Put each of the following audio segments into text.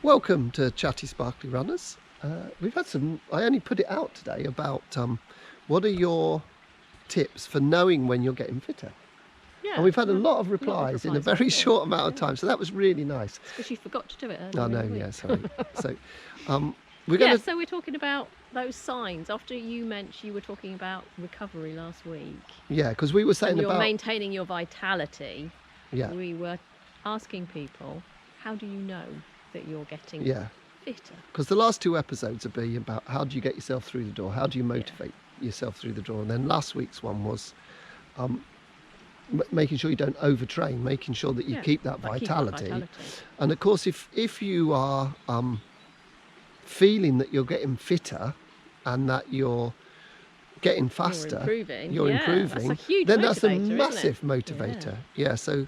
Welcome to Chatty Sparkly Runners. We've had some, I only put it out today about what are your tips for knowing when you're getting fitter? Yeah, and we've had a lot of replies in a very short amount of time, so that was really nice. Because you forgot to do it earlier. I know, yeah, sorry. So we're going to... so we're talking about those signs. After you mentioned you were talking about recovery last week. Yeah, because we were saying and you're about... maintaining your vitality. Yeah. We were asking people, how do you know that you're getting fitter? Because the last two episodes have been about how do you get yourself through the door, how do you motivate yourself through the door, and then last week's one was making sure you don't overtrain, making sure that you keep that vitality. And of course, if you are feeling that you're getting fitter and that you're getting faster, you're improving, that's a huge then that's a motivator, massive motivator. Yeah, so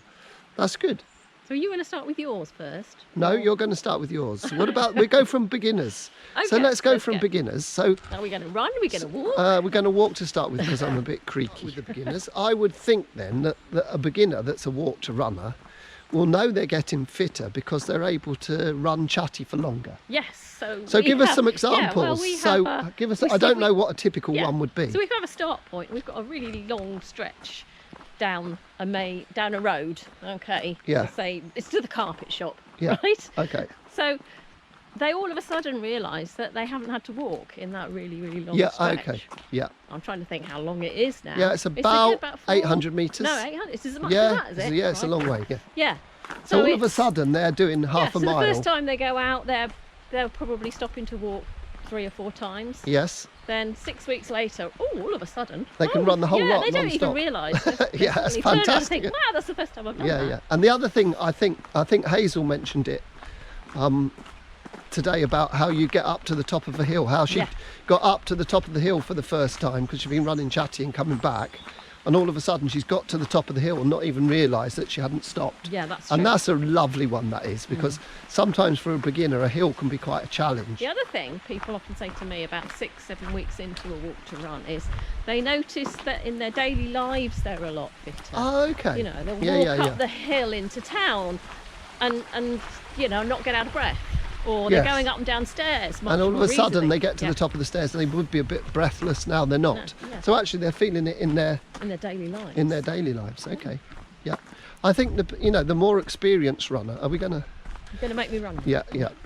that's good. So you want to start with yours first? No, you're going to start with yours. What about, we go from beginners. So let's go from beginners. So are we going to run? Are we going to walk? We're going to walk to start with because I'm a bit creaky with the beginners. I would think then that a beginner that's a walk to runner will know they're getting fitter because they're able to run chatty for longer. Yes. So give us some examples. Give us. I don't know what a typical one would be. So we have a start point. We've got a really long stretch down a road. Okay. Yeah. Say it's to the carpet shop. Yeah. Right. Okay. So they all of a sudden realise that they haven't had to walk in that really, really long stretch. Yeah. Okay. Yeah. I'm trying to think how long it is now. Yeah, it's about 800 metres. No, 800. It's as much as that, is it? Yeah, it's a long way. Yeah. Yeah. So all of a sudden they're doing half a mile. The first time they go out, they're probably stopping to walk 3 or 4 times. Yes. Then 6 weeks later, all of a sudden they can run the whole lot. They don't even realise. Yeah, that's fantastic. Think, wow, that's the first time I've done that. Yeah. And the other thing, I think Hazel mentioned it today about how you get up to the top of a hill. How she got up to the top of the hill for the first time because she'd been running chatty and coming back. And all of a sudden she's got to the top of the hill and not even realised that she hadn't stopped. Yeah, that's true. And that's a lovely one, that is, because sometimes for a beginner a hill can be quite a challenge. The other thing people often say to me about 6-7 weeks into a walk to run is they notice that in their daily lives they're a lot fitter. Oh, okay. You know, they'll walk up the hill into town and you know, not get out of breath. Or they're going up and down stairs much and all of a sudden easily. they get to the top of the stairs and they would be a bit breathless. Now they're not. No, So actually they're feeling it in their daily lives. In their daily lives. Okay. Yeah. I think the more experienced runner, are we going to... You're going to make me run? Yeah.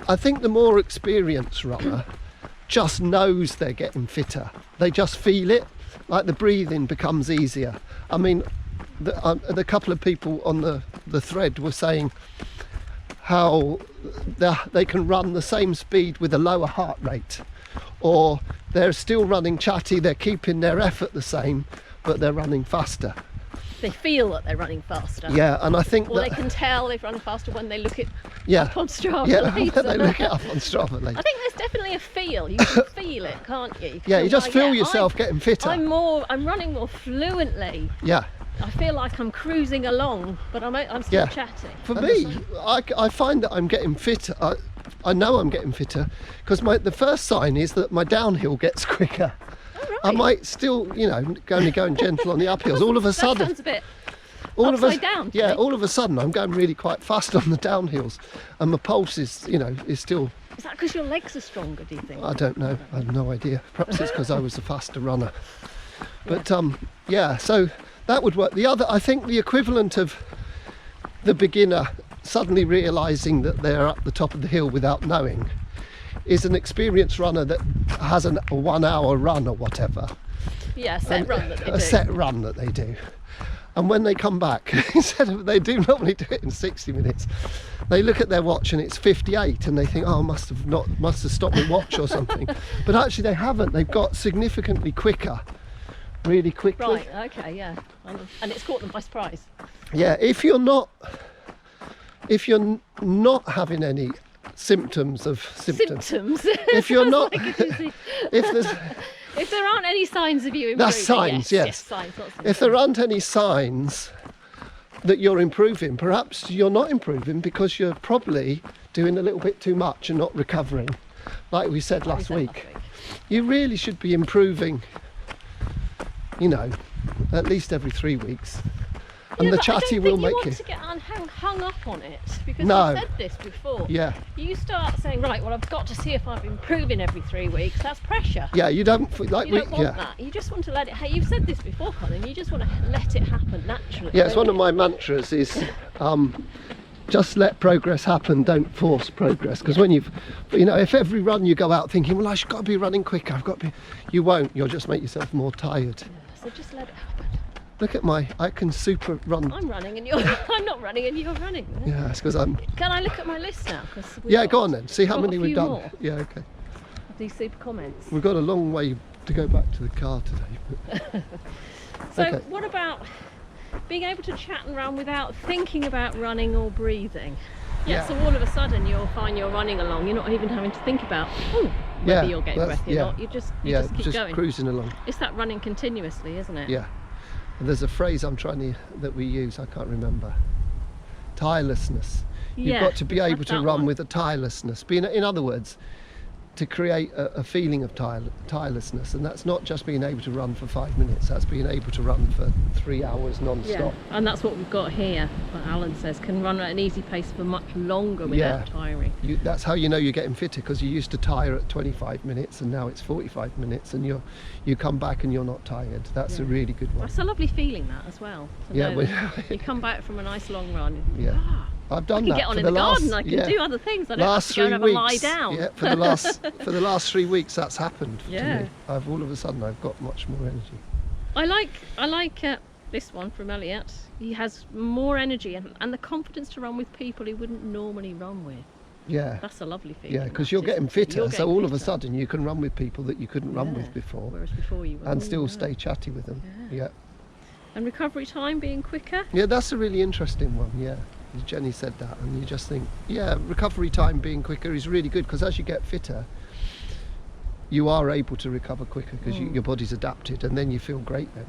I think the more experienced runner just knows they're getting fitter. They just feel it, like the breathing becomes easier. I mean, the couple of people on the thread were saying how they can run the same speed with a lower heart rate, or they're still running chatty, they're keeping their effort the same, but they're running faster. They feel that they're running faster. Yeah, and I think they can tell they've run faster when they look it up on Strava. Yeah, when they look it up on Strava later. I think there's definitely a feel. You can feel it, can't you? Yeah, you just feel yourself getting fitter. I'm running more fluently. Yeah. I feel like I'm cruising along, but I'm still chatty. For me, I find that I'm getting fitter. I know I'm getting fitter because the first sign is that my downhill gets quicker. Oh, right. I might still, only going gentle on the uphills. All of a sudden, sounds a bit upside down. Yeah, all of a sudden I'm going really quite fast on the downhills, and my pulse is still. Is that because your legs are stronger? Do you think? I don't know. I have no idea. Perhaps it's because I was a faster runner. But so. That would work. I think the equivalent of the beginner suddenly realising that they're up the top of the hill without knowing is an experienced runner that has a 1 hour run or whatever. Yeah, a set run that they do. And when they come back, they do normally do it in 60 minutes, they look at their watch and it's 58 and they think, oh, must have stopped my watch or something. But actually they haven't. They've got significantly quicker. Really quickly. Right, okay, yeah. And it's caught them by surprise. Yeah, if you're not having any symptoms, if you're not if there aren't any signs of you improving. That's signs, yes. Signs, if there aren't any signs that you're improving, perhaps you're not improving because you're probably doing a little bit too much and not recovering. Like we said last week. You really should be improving, at least every 3 weeks. And the but chatty I don't will think make you want you. to get hung up on it, because No. you said this before. Yeah. You start saying, right, well, I've got to see if I'm improving every 3 weeks. That's pressure. Yeah, you don't like You don't want that. You just want to let it. Hey, you've said this before, Colin. You just want to let it happen naturally. Yeah, it's don't one of you? my mantras is just let progress happen, don't force progress. Because when if every run you go out thinking, well, I've got to be running quicker, you won't. You'll just make yourself more tired. So just let it happen. Look at I can super run. I'm running and you're. I'm not running and you're running. Yeah, it's because I'm. Can I look at my list now? Yeah, go on then. See how got a many we've few done. more. Yeah, okay. Of these super comments. We've got a long way to go back to the car today. So Okay. what about being able to chat and run without thinking about running or breathing? Yeah. So all of a sudden you'll find you're running along. You're not even having to think about whether you're getting breath or not. You just keep going. Cruising along. It's that running continuously, isn't it? Yeah. And there's a phrase that we use. I can't remember. Tirelessness. You've got to be we've able had to that run one. with a tirelessness. In other words, to create a feeling of tirelessness, and that's not just being able to run for 5 minutes. That's being able to run for 3 hours non-stop. Yeah, and that's what we've got here. What Alan says, can run at an easy pace for much longer without tiring. That's how you know you're getting fitter, because you used to tire at 25 minutes and now it's 45 minutes, and you come back and you're not tired. That's a really good one. That's a lovely feeling, that as well. to Yeah, know well, that you come back from a nice long run. Yeah. I've done I can that get on for in the the last, garden. I can do other things. I don't last have to go 3 and have a lie weeks. down. Yeah, for the last 3 weeks that's happened to me. I've all of a sudden I've got much more energy. I like this one from Elliot. He has more energy and the confidence to run with people he wouldn't normally run with. Yeah. That's a lovely feeling. Yeah, because that, you're getting isn't it? fitter, You're so getting all of a fitter. sudden you can run with people that you couldn't run with before, Whereas before you and still stay chatty with them. Yeah. And recovery time being quicker. Yeah, that's a really interesting one. Yeah, Jenny said that, and you just think, yeah, recovery time being quicker is really good, because as you get fitter, you are able to recover quicker because your body's adapted, and then you feel great then.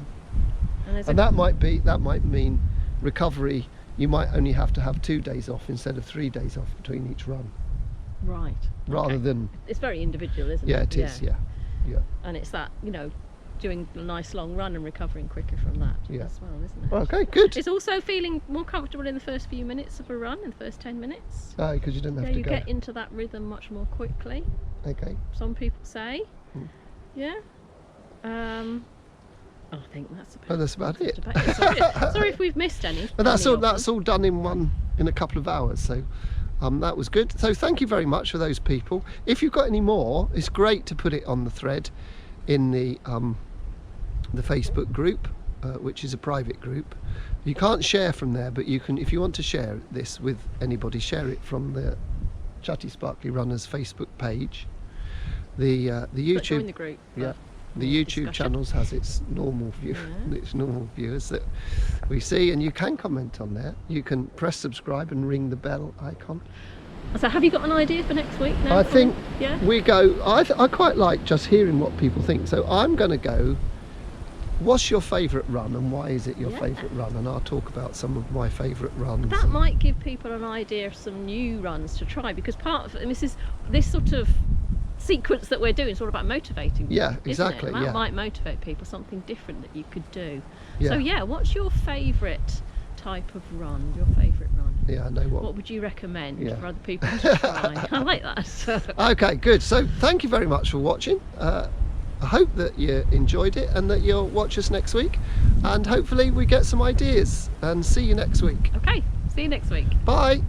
And that might mean recovery. You might only have to have 2 days off instead of 3 days off between each run. Right. Rather than. It's very individual, isn't it? Yeah, it is. Yeah. Yeah. And it's that, doing a nice long run and recovering quicker from that as well, isn't it? Okay, good. It's also feeling more comfortable in the first few minutes of a run, in the first 10 minutes. Oh, because you don't have to you go. get into that rhythm much more quickly. Okay. Some people say. Yeah. I think that's about That's about it. Sorry if we've missed any. But that's all done in a couple of hours. So that was good. So thank you very much for those people. If you've got any more, it's great to put it on the thread in the Facebook group, which is a private group. You can't share from there, but you can, if you want to share this with anybody, share it from the Chatty Sparkly Runners Facebook page. The YouTube. Join the group. Yeah. The YouTube discussion. channels has its normal viewers that we see, and you can comment on there. You can press subscribe and ring the bell icon. So have you got an idea for next week now? I think Yeah. we go. I quite like just hearing what people think. So I'm going to go. What's your favourite run, and why is it your favourite run? And I'll talk about some of my favourite runs. That might give people an idea of some new runs to try, because part of this sort of sequence that we're doing is all about motivating people, Yeah, exactly. isn't it? That Yeah. might motivate people, something different that you could do. Yeah. So yeah, what's your favourite type of run? Your favourite run? Yeah, I know What would you recommend for other people to try? I like that. Okay, good. So thank you very much for watching. I hope that you enjoyed it and that you'll watch us next week, and hopefully we get some ideas, and see you next week. Okay, see you next week. Bye.